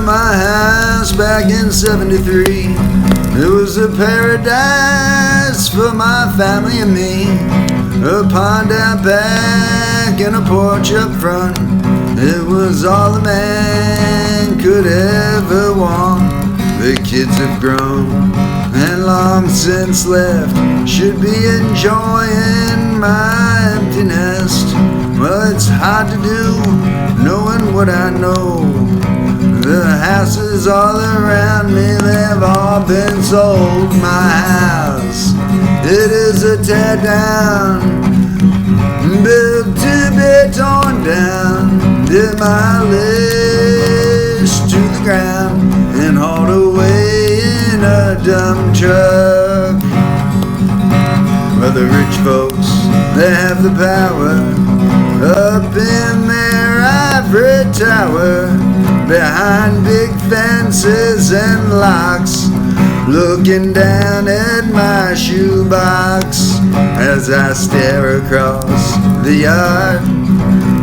built my house back in '73. It was a paradise for my family and me. A pond out back and a porch up front. It was all a man could ever want. The kids have grown and long since left. Should be enjoying my empty nest. Well, it's hard to do, knowing what I know. The houses all around me, they've all been sold. My house, it is a tear down, built to be torn down, demolished to the ground, and hauled away in a dump truck. Well, the rich folks, they have the power up in their ivory tower, behind big fences and locks, looking down at my shoebox as I stare across the yard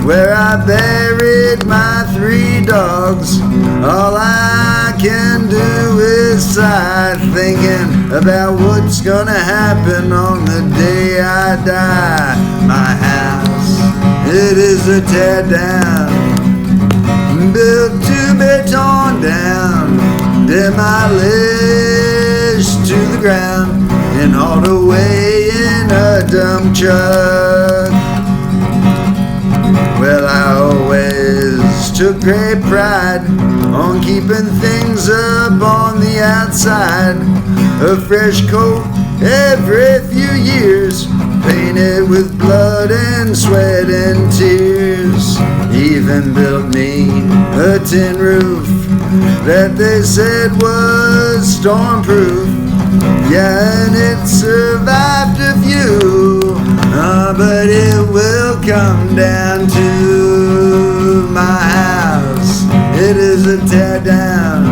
where I buried my 3 dogs. All I can do is sigh, thinking about what's gonna happen on the day I die. My house, it is a tear down, built to be torn down, demolished to the ground, and hauled away in a dump truck. Well, I always took great pride on keeping things up on the outside. A fresh coat every few years, painted with blood and sweat and tears. Even built me a tin roof that they said was stormproof. Yeah, and it survived a few, but it will come down to my house. It is a tear down,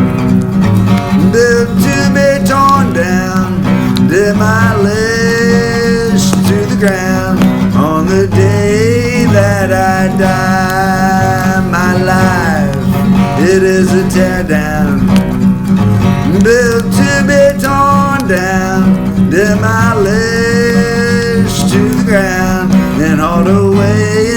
built to be torn down, demolished to the ground on the day that I die. My life, it is a tear down, built to be torn down, demolished to the ground, and hauled away